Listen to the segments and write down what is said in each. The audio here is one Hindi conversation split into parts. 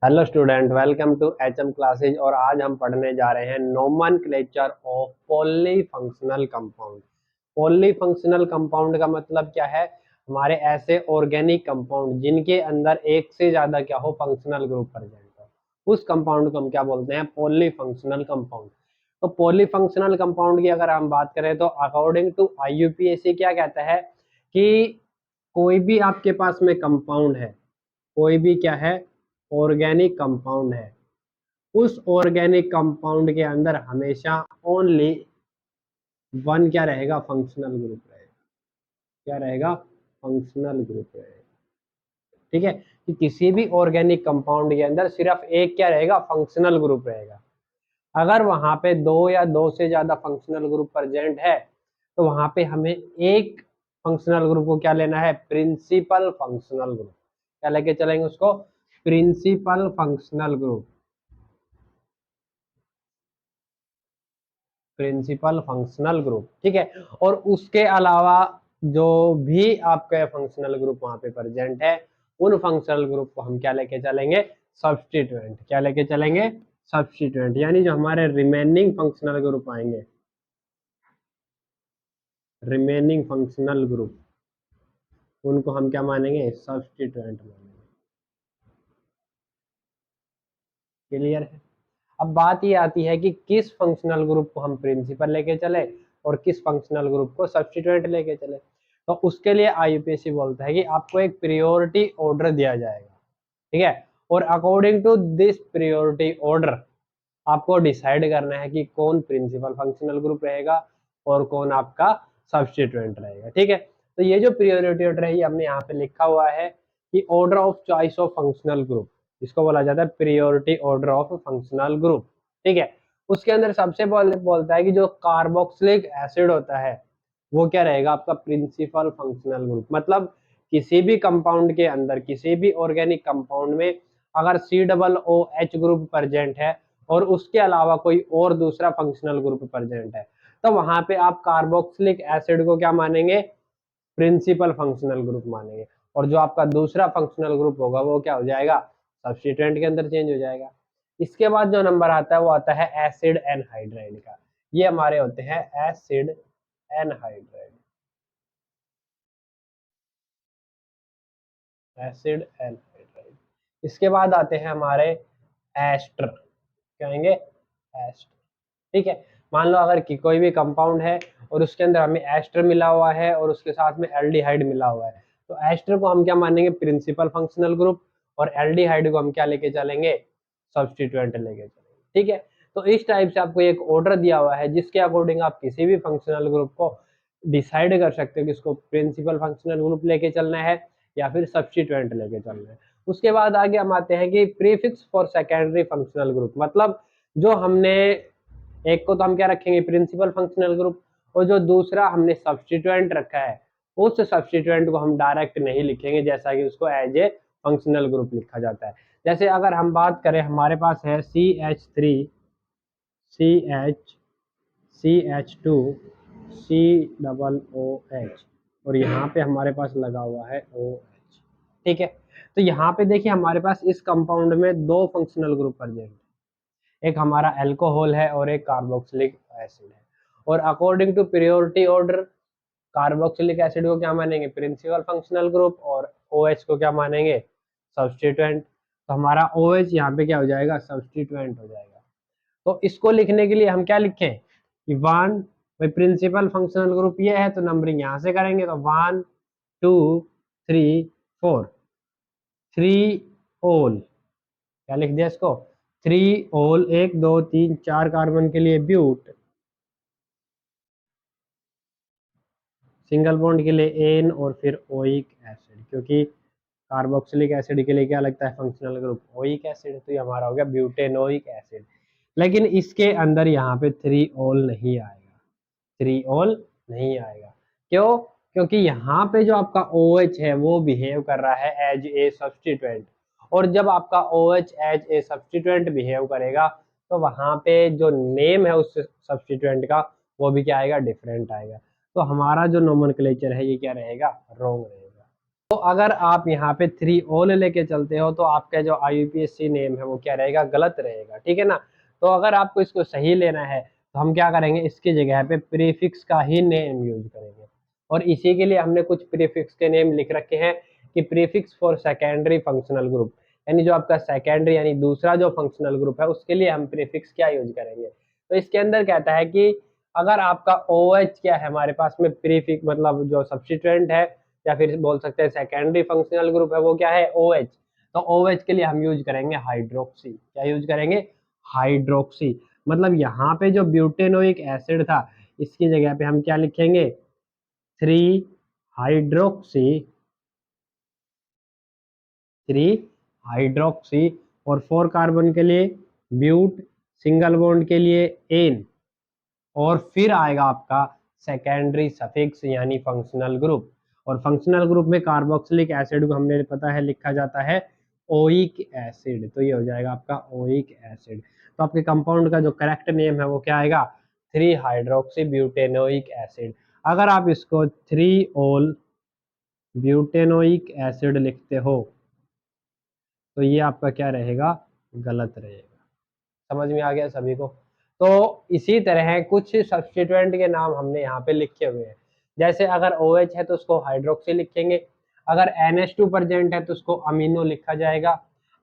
Hello student, welcome to HM classes. और आज हम पढ़ने जा रहे हैं nomenclature of polyfunctional compound. Polyfunctional compound का मतलब क्या है? हमारे ऐसे ऑर्गेनिक कंपाउंड जिनके अंदर एक से ज्यादा क्या हो, फंक्शनल ग्रुप प्रेजेंट हो, उस कंपाउंड को हम क्या बोलते हैं? Polyfunctional compound. तो पॉलीफंक्शनल कंपाउंड की अगर हम बात करें तो अकॉर्डिंग टू आईयूपीएसी क्या कहता है कि कोई भी आपके पास में कंपाउंड है, कोई भी क्या है, ऑर्गेनिक कंपाउंड है, उस ऑर्गेनिक कंपाउंड के अंदर हमेशा ओनली वन क्या रहेगा? फंक्शनल ग्रुप रहेगा। क्या रहेगा? फंक्शनल ग्रुप रहेगा। ठीक है, कि किसी भी ऑर्गेनिक कंपाउंड के अंदर सिर्फ एक क्या रहेगा? फंक्शनल ग्रुप रहेगा। अगर वहां पे दो या दो से ज्यादा फंक्शनल ग्रुप प्रेजेंट है तो वहां पे हमें एक फंक्शनल ग्रुप को क्या लेना है? Principal functional group. क्या लेके चलेंगे उसको? Principal functional group. Principal functional group, ठीक है। और उसके अलावा जो भी आपके फंक्शनल ग्रुप वहां पे प्रेजेंट है, उन फंक्शनल ग्रुप को हम क्या लेके चलेंगे? सब्स्टिट्यूएंट। क्या लेके चलेंगे? सब्स्टिट्यूएंट। यानी जो हमारे रिमेनिंग फंक्शनल ग्रुप आएंगे, रिमेनिंग फंक्शनल ग्रुप, उनको हम क्या मानेंगे? सब्स्टिट्यूएंट मानेंगे। क्लियर है? अब बात ये आती है कि किस फंक्शनल ग्रुप को हम प्रिंसिपल लेके चले और किस फंक्शनल ग्रुप को सब्स्टिट्यूएंट लेके चले। तो उसके लिए आईयूपीएसी बोलता है कि आपको एक प्रायोरिटी ऑर्डर दिया जाएगा, ठीक है। और according to this priority order आपको डिसाइड करना है कि कौन प्रिंसिपल फंक्शनल ग्रुप रहेगा और कौन आपका सब्स्टिट्यूएंट रहेगा, ठीक है। तो ये जो प्रायोरिटी ऑर्डर है, ये हमने यहाँ पे लिखा हुआ है कि order of choice of functional group, इसको बोला जाता है priority order of functional group, ठीक है। उसके अंदर सबसे पहले बोलता है कि जो कार्बोक्सिलिक एसिड होता है वो क्या रहेगा? आपका प्रिंसिपल फंक्शनल ग्रुप। मतलब किसी भी कंपाउंड के अंदर, किसी भी ऑर्गेनिक कंपाउंड में अगर COOH ग्रुप प्रेजेंट है और उसके अलावा कोई और दूसरा फंक्शनल ग्रुप प्रेजेंट है, तो वहां पे आप कार्बोक्सिलिक एसिड को क्या मानेंगे? प्रिंसिपल फंक्शनल ग्रुप मानेंगे। और जो आपका दूसरा फंक्शनल ग्रुप होगा वो क्या हो जाएगा? सब्स्टिट्यूएंट के अंदर चेंज हो जाएगा। इसके बाद जो नंबर आता है वो आता है एसिड एनहाइड्राइड का। ये हमारे होते हैं एसिड एनहाइड्राइड। Acid anhydride. इसके बाद आते हैं हमारे एस्टर। क्या आएंगे? एस्टर, ठीक है। मान लो अगर कि कोई भी कंपाउंड है और उसके अंदर हमें एस्टर मिला हुआ है और उसके साथ में एल्डिहाइड मिला हुआ है, तो एस्टर को हम क्या मानेंगे? Principal functional group. और एल्डिहाइड को हम क्या लेके चलेंगे? सब्स्टिट्यूएंट लेके चलेंगे, ठीक है। तो इस टाइप से आपको एक ऑर्डर दिया हुआ है जिसके अकॉर्डिंग आप किसी भी फंक्शनल ग्रुप को डिसाइड कर सकते हो कि इसको प्रिंसिपल फंक्शनल ग्रुप लेके चलना है या फिर सब्स्टिट्यूएंट लेके चलना है। उसके बाद आगे हम आते हैं कि prefix for secondary functional group. मतलब जो हमने एक को तो हम क्या रखेंगे? Principal functional group. और जो दूसरा हमने सब्स्टिट्यूएंट रखा है, उस सब्स्टिट्यूएंट को हम डायरेक्ट नहीं लिखेंगे, जैसा कि उसको एज ए फंक्शनल ग्रुप लिखा जाता है। जैसे अगर हम बात करें, हमारे पास है CH3 CH2 COOH और यहाँ पे हमारे पास लगा हुआ है OH, ठीक है। तो यहाँ पे देखिए हमारे पास इस कंपाउंड में दो फंक्शनल ग्रुप प्रेजेंट, एक हमारा अल्कोहल है और एक कार्बोक्सिलिक एसिड है। और according to priority order carboxylic acid को क्या मानेंगे? Principal functional group. और OH को क्या मानेंगे? सब्स्टिट्यूएंट। तो हमारा OH यहाँ पे क्या हो जाएगा? सब्स्टिट्यूएंट हो जाएगा। तो इसको लिखने के लिए हम क्या लिखें कि वन, भाई प्रिंसिपल फंक्शनल ग्रुप ये है तो नंबरिंग यहाँ से करेंगे, तो 1 2 3 4, 3 ओल। क्या लिख दिया इसको? 3 ओल, 1 2 3 4 कार्बन के लिए ब्यूट, सिंगल बॉन्ड के लिए एन और फिर ओइक एसिड, क्योंकि कार्बोक्सिलिक एसिड के लिए क्या लगता है? Functional group oic acid. तो ये हमारा हो गया ब्यूटेनोइक एसिड। लेकिन इसके अंदर यहाँ पे 3 ओल नहीं आएगा, 3 ओल नहीं आएगा। क्यों? क्योंकि यहाँ पे जो आपका OH है वो बिहेव कर रहा है एज ए सब्स्टिट्यूएंट। और जब आपका OH as a substituent behave करेगा तो वहां पे जो नेम है उस सब्स्टिट्यूएंट का वो भी क्या आएगा? डिफरेंट आएगा। तो हमारा जो नोमेनक्लेचर है ये क्या रहेगा? रॉन्ग रहेगा। तो अगर आप यहाँ पे 3 ऑल लेके चलते हो तो आपका जो IUPAC नेम है वो क्या रहेगा, गलत रहेगा, ठीक है ना। तो अगर आपको इसको सही लेना है तो हम क्या करेंगे, इसकी जगह पे प्रीफिक्स का ही नेम यूज करेंगे। और इसी के लिए हमने कुछ प्रीफिक्स के नेम लिख रखे हैं कि prefix for secondary functional group, यानी जो आपका सेकेंडरी यानी दूसरा जो फंक्शनल ग्रुप है उसके लिए हम प्रीफिक्स क्या यूज करेंगे। तो इसके अंदर कहता है कि अगर आपका OH क्या है हमारे पास में प्रीफिक्स मतलब जो सब्स्टिट्यूएंट है या फिर बोल सकते हैं सेकेंडरी फंक्शनल ग्रुप है वो क्या है, OH। तो OH के लिए हम यूज करेंगे हाइड्रोक्सी। क्या यूज करेंगे, हाइड्रोक्सी। मतलब यहाँ पे जो ब्यूटेनोइक एसिड था इसकी जगह पे हम क्या लिखेंगे, 3 हाइड्रोक्सी, 3 हाइड्रोक्सी। और 4 कार्बन के लिए ब्यूट, सिंगल बॉन्ड के लिए एन, और फिर आएगा आपका सेकेंडरी सफिक्स यानी फंक्शनल ग्रुप। और फंक्शनल ग्रुप में कार्बोक्सिलिक एसिड को हमने पता है लिखा जाता है ओइक एसिड, तो ये हो जाएगा आपका ओइक एसिड। तो आपके कंपाउंड का जो करेक्ट नेम है वो क्या आएगा, 3 हाइड्रोक्सी ब्यूटेनोइक एसिड। अगर आप इसको 3 ऑल ब्यूटेनोइक एसिड लिखते हो तो ये आपका क्या रहेगा, गलत रहेगा। समझ में आ गया सभी को। तो इसी तरह कुछ सब्स्टिट्यूएंट के नाम हमने यहाँ पे लिखे हुए हैं। जैसे अगर OH है तो उसको हाइड्रोक्सी लिखेंगे, अगर NH2 प्रेजेंट है तो उसको अमीनो लिखा जाएगा,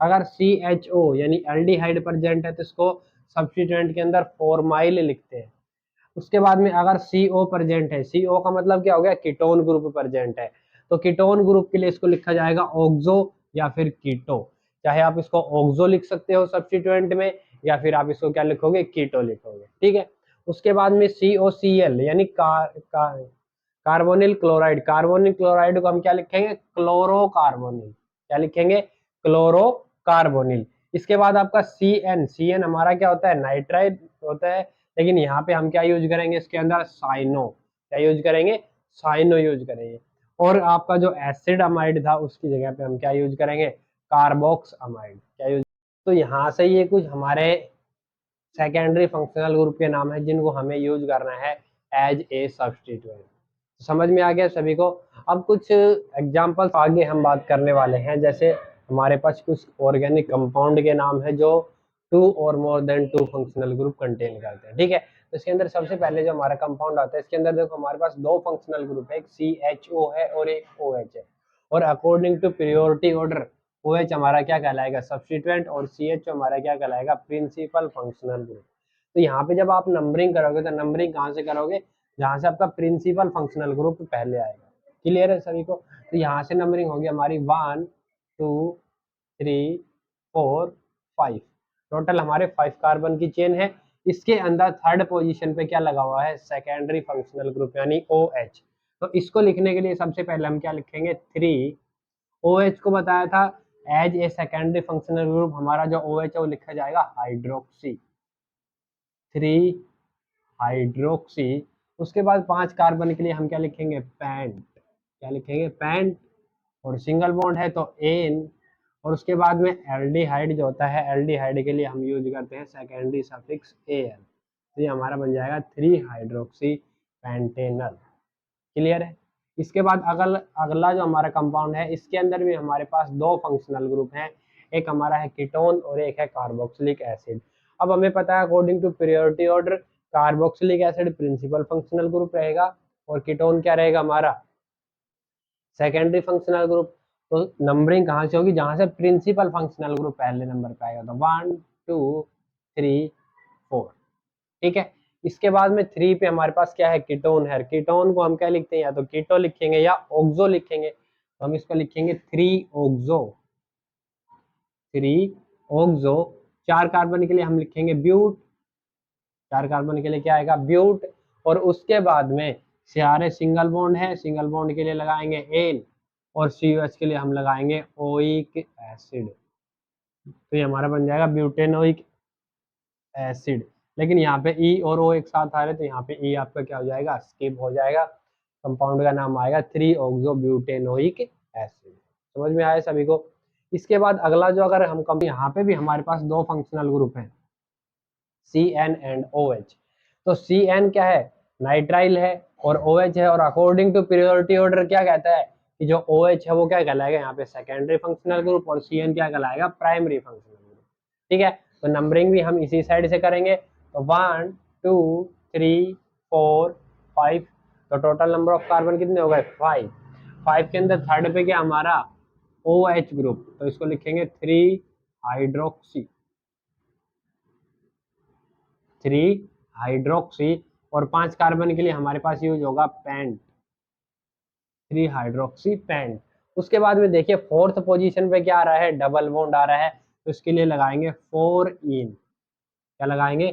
अगर CHO यानी एल्डिहाइड प्रेजेंट है तो इसको सब्स्टिट्यूएंट के अंदर फॉर्माइल लिखते हैं। उसके बाद में अगर CO प्रेजेंट है, CO का मतलब क्या हो गया, कीटोन ग्रुप प्रेजेंट है, तो कीटोन ग्रुप के लिए इसको लिखा जाएगा ऑक्सो या फिर कीटो। चाहे आप इसको ऑक्सो लिख सकते हो सब्स्टिट्यूएंट में या फिर आप इसको क्या लिखोगे, कीटो लिखोगे, ठीक है। उसके बाद में COCl यानी कार्बोनिल क्लोराइड, कार्बोनिल क्लोराइड को हम क्या लिखेंगे, क्लोरोकार्बोनिल। क्या लिखेंगे, क्लोरोकार्बोनिल। इसके बाद आपका CN हमारा क्या होता है, नाइट्राइड होता है, लेकिन यहाँ पे हम क्या यूज करेंगे इसके अंदर, साइनो। क्या यूज करेंगे, साइनो यूज करेंगे। और आपका जो एसिड अमाइड था उसकी जगह पे हम क्या यूज करेंगे, कार्बोक्स अमाइड। क्या यूज, तो यहाँ से ये कुछ हमारे सेकेंडरी फंक्शनल ग्रुप के नाम है जिनको हमें यूज करना है एज ए सब्स्टिट्यूएंट। समझ में आ गया सभी को। अब कुछ एग्जांपल्स आगे हम बात करने वाले हैं, जैसे हमारे पास कुछ ऑर्गेनिक कंपाउंड के नाम है जो 2 और more than 2 functional group contain करते हैं, ठीक है। तो इसके अंदर सबसे पहले जो हमारा कंपाउंड आता है इसके अंदर देखो हमारे पास 2 फंक्शनल ग्रुप है, एक CHO है और एक OH है। और according to priority order OH हमारा क्या कहलाएगा, सब्स्टिट्यूएंट, और CHO हमारा क्या कहलाएगा, प्रिंसिपल फंक्शनल ग्रुप। तो यहाँ पे जब आप नंबरिंग करोगे तो नंबरिंग कहाँ से करोगे, जहाँ से आपका प्रिंसिपल फंक्शनल ग्रुप पहले आएगा। क्लियर है सभी को। तो यहाँ से नंबरिंग होगी हमारी 1 2 3 4 5, टोटल हमारे 5 कार्बन की चेन है। इसके अंदर थर्ड पोजीशन पे क्या लगा हुआ है, सेकेंडरी फंक्शनल ग्रुप यानी OH। तो इसको लिखने के लिए सबसे पहले हम क्या लिखेंगे, 3। OH को बताया था as a secondary functional group, हमारा जो OH है वो लिखा जाएगा हाइड्रोक्सी, 3 हाइड्रोक्सी। उसके बाद 5 कार्बन के लिए हम क्या लिखेंगे, पैंट। क्या लिखेंगे, पैंट। और सिंगल बॉन्ड है तो एन। और उसके बाद में एल्डिहाइड जो होता है, एल्डिहाइड के लिए हम यूज करते हैं सेकेंडरी सफिक्स AL। तो ये हमारा बन जाएगा 3 हाइड्रोक्सी पेंटेनल। क्लियर है। इसके बाद अगला जो हमारा कंपाउंड है इसके अंदर भी हमारे पास 2 फंक्शनल ग्रुप हैं, एक हमारा है कीटोन और एक है कार्बोक्सिलिक एसिड। अब हमें पता है according to priority order carboxylic acid principal functional group रहेगा और कीटोन क्या रहेगा हमारा, सेकेंडरी फंक्शनल ग्रुप। तो नंबरिंग कहाँ से होगी, जहां से प्रिंसिपल फंक्शनल ग्रुप पहले नंबर पे आएगा, तो 1 2 3 4, ठीक है। इसके बाद में 3 पे हमारे पास क्या है, कीटोन है। कीटोन को हम क्या लिखते हैं, या तो कीटो लिखेंगे या ऑक्सो लिखेंगे। तो हम इसको लिखेंगे 3 ऑक्सो, 3 ऑक्सो। 4 कार्बन के लिए हम लिखेंगे ब्यूट, 4 कार्बन के लिए क्या आएगा, ब्यूट। और उसके बाद में सारे सिंगल बॉन्ड है, सिंगल बॉन्ड के लिए लगाएंगे एन, और COH के लिए हम लगाएंगे ओइक एसिड। तो ये हमारा बन जाएगा ब्यूटेनोइक एसिड। लेकिन यहाँ पे E और O एक साथ आ रहे तो यहाँ पे E आपका क्या हो जाएगा, स्किप हो जाएगा। कंपाउंड का नाम आएगा 3 ऑक्सो ब्यूटेनोइक एसिड। समझ में आया सभी को। इसके बाद अगला जो अगर हम कम, यहाँ पे भी हमारे पास 2 फंक्शनल ग्रुप हैं, CN एंड OH। तो CN क्या है, नाइट्राइल है, और OH है। और अकॉर्डिंग टू प्रियोरिटी ऑर्डर क्या कहता है, कि जो OH है वो क्या कहलाएगा यहाँ पे सेकेंडरी फंक्शनल ग्रुप और CN क्या कहलाएगा प्राइमरी फंक्शनल ग्रुप। ठीक है, तो नंबरिंग भी हम इसी साइड से करेंगे। तो 1 2 3 4 5, तो टोटल नंबर ऑफ कार्बन कितने हो गए 5। 5 के अंदर थर्ड पे क्या हमारा OH ग्रुप, तो इसको लिखेंगे 3 हाइड्रोक्सी, 3 हाइड्रोक्सी। और 5 कार्बन के लिए हमारे पास यूज होगा पेंट, 3 हाइड्रोक्सी पेंट। उसके बाद में देखिए फोर्थ पोजीशन पे क्या आ रहा है, डबल बॉन्ड आ रहा है, तो इसके लिए लगाएंगे 4 इन, क्या लगाएंगे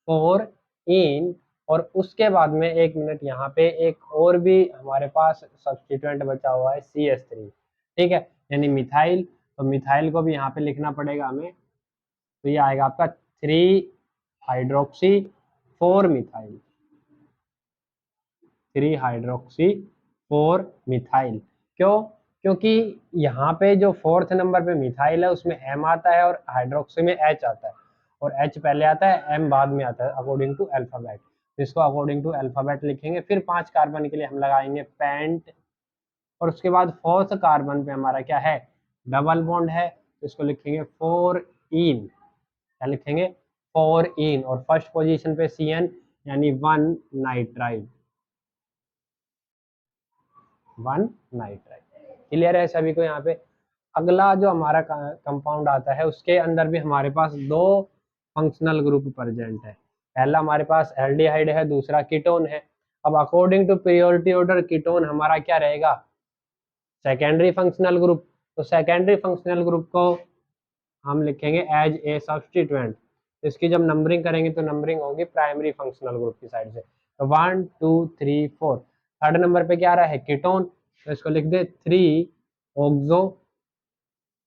4 इन। और उसके बाद में एक मिनट, यहाँ पे एक और भी हमारे पास सब्स्टिट्यूएंट बचा हुआ है CH3, ठीक है, यानी मिथाइल। तो मिथाइल को भी यहाँ पे लिखना पड़ेगा हमें, तो ये आएगा आपका 3 हाइड्रोक्सी 4 मिथाइल, 3 हाइड्रोक्सी 4 मिथाइल। क्यों? क्योंकि यहाँ पे जो फोर्थ नंबर पे मिथाइल है उसमें M आता है और हाइड्रोक्सी में H आता है, और H पहले आता है M बाद में आता है अकॉर्डिंग टू अल्फाबेट। तो इसको अकॉर्डिंग टू अल्फाबेट लिखेंगे। फिर 5 कार्बन के लिए हम लगाएंगे पेंट, और उसके बाद फोर्थ कार्बन पे हमारा क्या है, डबल बॉन्ड है, तो इसको लिखेंगे 4 इन, क्या लिखेंगे 4 इन। और फर्स्ट पोजीशन पे CN यानी 1 नाइट्राइल, 1 नाइट्राइल। क्लियर है सभी को यहाँ पे? अगला जो हमारा कंपाउंड आता है उसके अंदर भी हमारे पास 2 फंक्शनल ग्रुप प्रेजेंट है। पहला हमारे पास एल्डिहाइड है, दूसरा कीटोन है। अब according to periodic order ketone हमारा क्या रहेगा, सेकेंडरी फंक्शनल ग्रुप। तो सेकेंडरी फंक्शनल ग्रुप को हम लिखेंगे एज ए सब्स्टिट्यूएंट। इसकी जब नंबरिंग करेंगे तो नंबरिंग होगी प्राइमरी फंक्शनल ग्रुप की साइड से। तो 1 2 3 4। थर्ड नंबर पे क्या आ रहा है कीटोन, तो इसको लिख दे 3 ऑक्सो,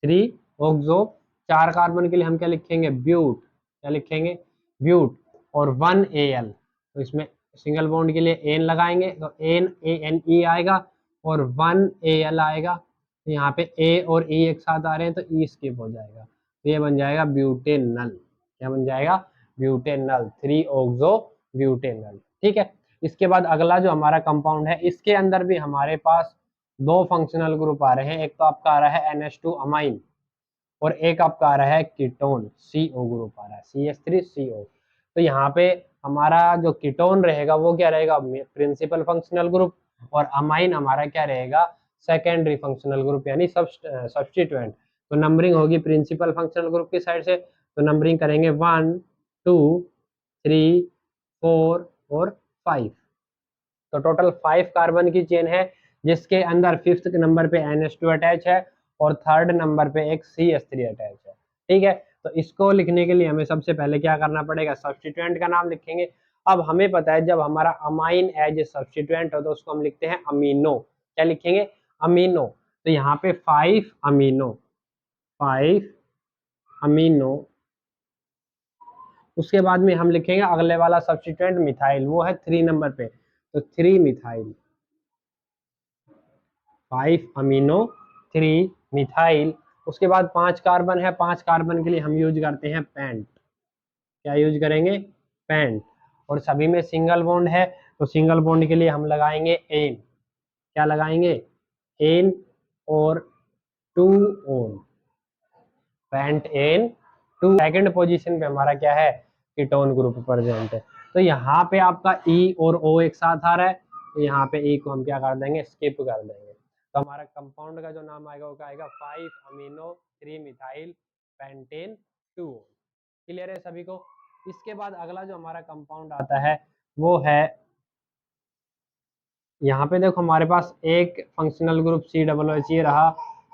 3 ऑक्सो। 4 कार्बन के लिए हम क्या लिखेंगे ब्यूट, क्या लिखेंगे ब्यूट। और 1 Al, तो इसमें सिंगल बॉन्ड के लिए एन लगाएंगे, तो NaNe आएगा और 1 Al आएगा। तो यहाँ पे ए और ई एक साथ आ रहे हैं तो ई स्किप हो जाएगा, तो ये बन जाएगा ब्यूटेनल। क्या बन जाएगा ब्यूटेनल, 3 ऑक्सो ब्यूटेनल। ठीक है, इसके बाद अगला जो हमारा कंपाउंड है इसके अंदर भी हमारे पास 2 फंक्शनल ग्रुप आ रहे हैं। एक तो आपका आ रहा है NH2 अमाइन, और एक आपका आ रहा है कीटोन CO ग्रुप आ रहा है CH3CO। तो यहाँ पे हमारा जो कीटोन रहेगा वो क्या रहेगा प्रिंसिपल फंक्शनल ग्रुप, और अमाइन हमारा क्या रहेगा सेकेंडरी फंक्शनल ग्रुप यानी सब्स्टिट्यूएंट। तो नंबरिंग होगी प्रिंसिपल फंक्शनल ग्रुप की साइड से, तो नंबरिंग करेंगे 1 2 3 4 और 5। तो टोटल 5 कार्बन की चेन है जिसके अंदर फिफ्थ नंबर पे NH2 अटैच है और थर्ड नंबर पे एक CH3 अटैच है। ठीक है, तो इसको लिखने के लिए हमें सबसे पहले क्या करना पड़ेगा, सब्स्टिट्यूएंट का नाम लिखेंगे। अब हमें पता है जब हमारा अमाइन एज ए सब्स्टिट्यूएंट हो तो उसको हम लिखते हैं अमीनो, क्या लिखेंगे अमीनो। तो यहाँ पे 5 अमीनो, 5 अमीनो। उसके बाद में हम लिखेंगे अगले वाला सब्स्टिट्यूएंट मिथाइल, वो है 3 नंबर पे, तो 3 मिथाइल, 5 अमीनो 3 मिथाइल। उसके बाद 5 कार्बन है, 5 कार्बन के लिए हम यूज करते हैं पेंट, क्या यूज करेंगे पेंट। और सभी में सिंगल बॉन्ड है तो सिंगल बॉन्ड के लिए हम लगाएंगे एन, क्या लगाएंगे एन और 2 one, pent an 2। Second position पे हमारा क्या है कीटोन ग्रुप प्रेजेंट है। तो यहाँ पे आपका ई और ओ एक साथ आ रहा है, तो यहाँ पे ई को हम क्या कर देंगे स्किप कर देंगे। तो हमारा कंपाउंड का जो नाम आएगा वो क्या आएगा 5 अमीनो 3 मिथाइल पेंटेन 2। क्लियर है सभी को? इसके बाद अगला जो हमारा कंपाउंड आता है वो है, यहाँ पे देखो हमारे पास एक फंक्शनल ग्रुप COOH ये रहा,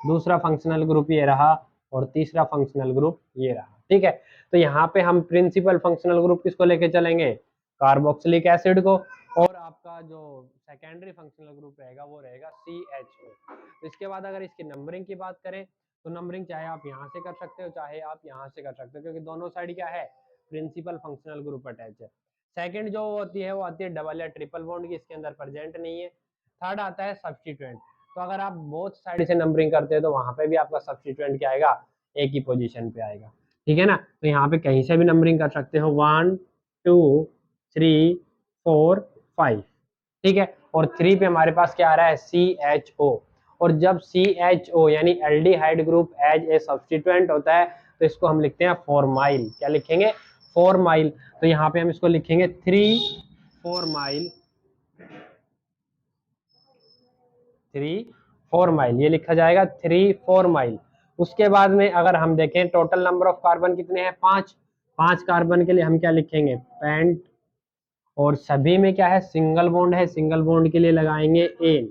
दूसरा फंक्शनल ग्रुप ये रहा, और तीसरा फंक्शनल ग्रुप ये रहा। ठीक है, तो यहाँ पे हम प्रिंसिपल फंक्शनल ग्रुप किसको लेके चलेंगे कार्बोक्सिलिक एसिड को, और आपका जो सेकेंडरी फंक्शनल ग्रुप रहेगा वो रहेगा CHO। तो इसके बाद अगर इसकी नंबरिंग की बात करें तो नंबरिंग चाहे आप यहाँ से कर सकते हो चाहे आप यहाँ से कर सकते हो, क्योंकि दोनों साइड क्या है प्रिंसिपल फंक्शनल ग्रुप अटैच है। सेकंड जो होती है वो आती है डबल या ट्रिपल बॉन्ड की, इसके अंदर प्रेजेंट नहीं है। थर्ड आता है सब्स्टिट्यूएंट, तो अगर आप बोथ साइड से नंबरिंग करते हैं तो वहां पे भी आपका सब्स्टिट्यूएंट क्या आएगा एक ही पोजीशन पे आएगा। ठीक है ना, तो यहाँ पे कहीं से भी नंबरिंग कर सकते हो 1 2 3 4 5। ठीक है, और 3 पे हमारे पास क्या आ रहा है CHO, और जब CHO यानी aldehyde group as a substituent होता है तो इसको हम लिखते हैं फॉर्माइल। क्या लिखेंगे? फॉर्माइल। तो यहाँ पे हम इसको लिखेंगे 3-4-माइल, 3-4-माइल, ये लिखा जाएगा 3-4-माइल। उसके बाद में अगर हम देखें टोटल नंबर ऑफ कार्बन कितने हैं? 5 कार्बन के लिए हम क्या लिखेंगे? पेंट। और सभी में क्या है? सिंगल बॉन्ड है, सिंगल बॉन्ड के लिए लगाएंगे एन,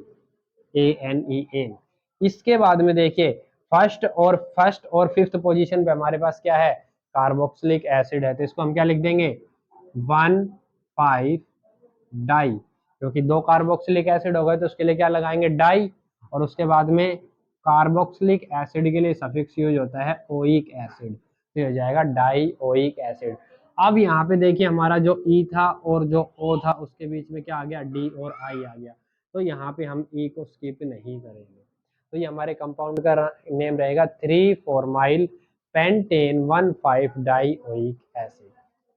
ANEN। इसके बाद में देखिए फर्स्ट और फिफ्थ पोजीशन पे हमारे पास क्या है? कार्बोक्सिलिक एसिड है, तो इसको हम क्या लिख देंगे? 1,5 डाई, क्योंकि 2 कार्बोक्सिलिक एसिड हो गए तो उसके लिए क्या लगाएंगे? डाई। और उसके बाद में कार्बोक्सिलिक एसिड के लिए सफिक्स यूज होता है ओइक एसिड, तो ये हो जाएगा डाई ओइक एसिड। अब यहाँ पे देखिए हमारा जो ई था और जो ओ था उसके बीच में क्या आ गया? डी और आई आ गया, तो यहाँ पे हम ई को स्किप नहीं करेंगे। तो ये हमारे कंपाउंड का नेम रहेगा 3-4-माइल पेंटेन 1,5 डाई ओइक एसिड।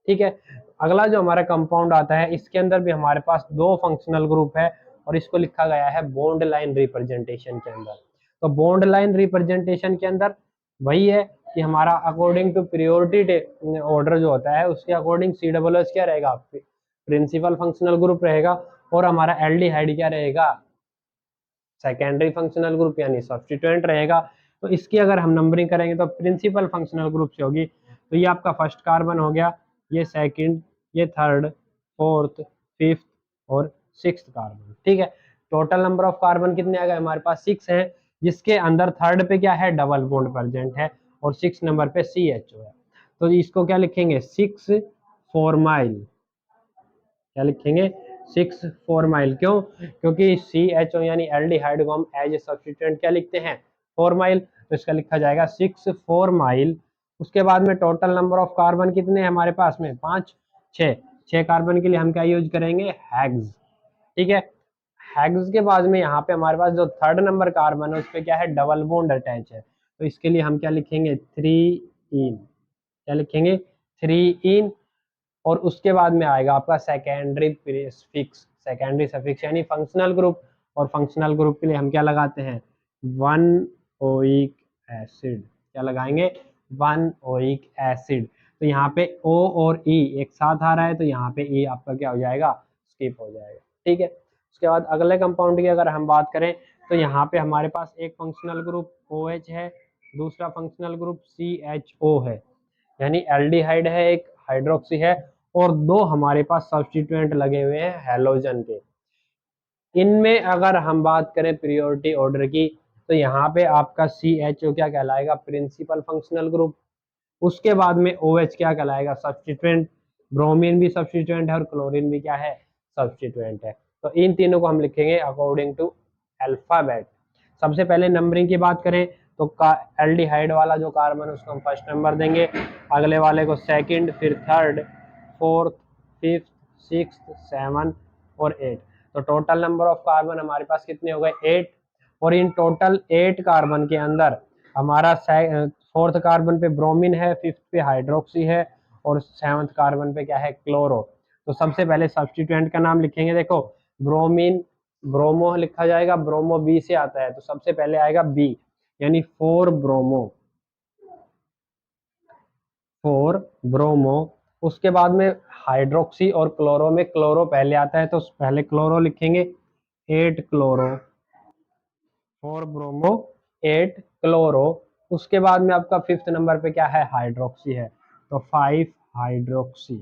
ठीक है। अगला जो हमारा कंपाउंड आता है इसके अंदर भी हमारे पास 2 फंक्शनल ग्रुप है और इसको लिखा गया है बॉन्ड लाइन रिप्रेजेंटेशन के अंदर। तो बॉन्ड लाइन रिप्रेजेंटेशन के अंदर वही है कि हमारा अकॉर्डिंग टू प्रियोरिटी ऑर्डर जो होता है उसके अकॉर्डिंग COOH क्या रहेगा? प्रिंसिपल फंक्शनल ग्रुप रहेगा, और हमारा एल्डिहाइड क्या रहेगा? सेकेंडरी फंक्शनल ग्रुप यानी सब्स्टिट्यूएंट रहेगा। तो इसकी अगर हम नंबरिंग करेंगे तो प्रिंसिपल फंक्शनल ग्रुप से होगी। तो ये आपका फर्स्ट कार्बन हो गया, ये सेकंड, ये थर्ड, फोर्थ, फिफ्थ और सिक्स्थ कार्बन। ठीक है। टोटल नंबर ऑफ कार्बन कितने आ गए हमारे पास? 6 है, जिसके अंदर थर्ड पे क्या है? डबल बॉन्ड प्रेजेंट है, और 6 नंबर पे CHO है। तो इसको क्या लिखेंगे? 6-4-माइल। क्या लिखेंगे? 6-4-माइल। क्यों? क्योंकि CHO यानी एल्डिहाइड को हम एज ए सब्स्टिट्यूएंट क्या लिखते हैं? 4-माइल, तो इसका लिखा जाएगा 6-4-माइल। उसके बाद में टोटल नंबर ऑफ कार्बन कितने हैं हमारे पास में? 5, 6 कार्बन के लिए हम क्या यूज करेंगे? हेक्स। ठीक है। हेक्स के बाद में यहाँ पे हमारे पास जो थर्ड नंबर कार्बन है उस पर क्या है? डबल बॉन्ड अटैच है, तो इसके लिए हम क्या लिखेंगे? 3-इन। क्या लिखेंगे? 3-इन। और उसके बाद में आएगा आपका सेकेंडरी सफिक्स, सेकेंडरी सफिक्स यानी फंक्शनल ग्रुप, और फंक्शनल ग्रुप के लिए हम क्या लगाते हैं? 1 ओइक एसिड। क्या लगाएंगे? 1 ओइक एसिड। तो यहाँ पे O और E एक साथ आ रहा है, तो यहाँ पे E आपका क्या हो जाएगा? स्किप हो जाएगा। ठीक है। उसके बाद अगले कंपाउंड की अगर हम बात करें तो यहाँ पे हमारे पास एक फंक्शनल ग्रुप OH है, दूसरा फंक्शनल ग्रुप CHO है, यानी एल्डिहाइड है, एक हाइड्रोक्सी है, और 2 हमारे पास सब्स्टिट्यूएंट लगे हुए हैं हैलोजन के। इनमें अगर हम बात करें प्रियोरिटी ऑर्डर की तो यहाँ पे आपका CHO क्या कहलाएगा? Principal functional group. उसके बाद में OH क्या कहलाएगा? सब्स्टिट्यूएंट। ब्रोमीन भी सब्स्टिट्यूएंट है और क्लोरीन भी क्या है? सब्स्टिट्यूएंट है। तो इन तीनों को हम लिखेंगे अकॉर्डिंग टू अल्फाबेट। सबसे पहले नंबरिंग की बात करें तो एल्डिहाइड वाला जो कार्बन है उसको हम फर्स्ट नंबर देंगे, अगले वाले को सेकंड, फिर थर्ड, फोर्थ, फिफ्थ, सिक्स्थ, 7 और 8। तो टोटल नंबर ऑफ कार्बन हमारे पास कितने हो गए? 8। और इन टोटल 8 कार्बन के अंदर हमारा फोर्थ कार्बन पे ब्रोमीन है, फिफ्थ पे हाइड्रोक्सी है, और 7th कार्बन पे क्या है? क्लोरो। तो सबसे पहले सब्स्टिट्यूएंट का नाम लिखेंगे। देखो ब्रोमीन, ब्रोमो लिखा जाएगा, ब्रोमो बी से आता है, तो सबसे पहले आएगा बी यानी 4 ब्रोमो, 4 ब्रोमो। उसके बाद में हाइड्रोक्सी और क्लोरो में क्लोरो पहले आता है, तो पहले क्लोरो लिखेंगे, 8 क्लोरो, 4 ब्रोमो, 8 क्लोरो। उसके बाद में आपका फिफ्थ नंबर पे क्या है? हाइड्रोक्सी है, तो 5 हाइड्रोक्सी,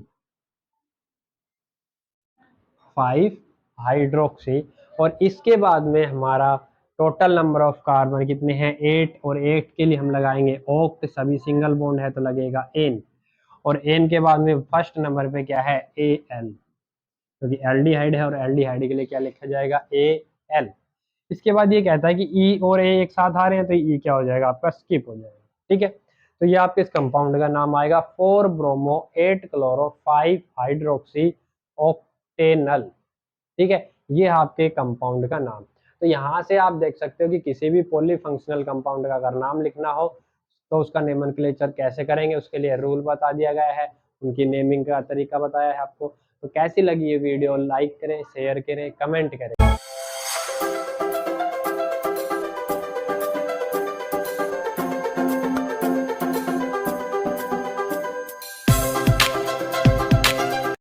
5 हाइड्रोक्सी। और इसके बाद में हमारा टोटल नंबर ऑफ कार्बन कितने हैं? 8, और 8 के लिए हम लगाएंगे ऑक्ट, सभी सिंगल बॉन्ड है तो लगेगा N, और N के बाद में फर्स्ट नंबर पे क्या है? Al, क्योंकि एल्डिहाइड है और एल्डिहाइड के लिए क्या लिखा जाएगा? Al। इसके बाद ये कहता है कि E और A एक साथ आ रहे हैं तो E क्या हो जाएगा? आपका स्किप हो जाएगा। ठीक है। तो ये आपके इस कंपाउंड का नाम आएगा 4 ब्रोमो 8 क्लोरो 5 हाइड्रोक्सी ऑक्टेनल। ठीक है। ये आपके कंपाउंड का नाम। तो यहाँ से आप देख सकते हो कि किसी भी पॉलीफंक्शनल कंपाउंड का अगर नाम लिखना हो तो उसका नेमनक्लेचर कैसे करेंगे उसके लिए रूल बता दिया गया है, उनकी नेमिंग का तरीका बताया है आपको। तो कैसी लगी ये वीडियो? लाइक करें, शेयर करें, कमेंट करें।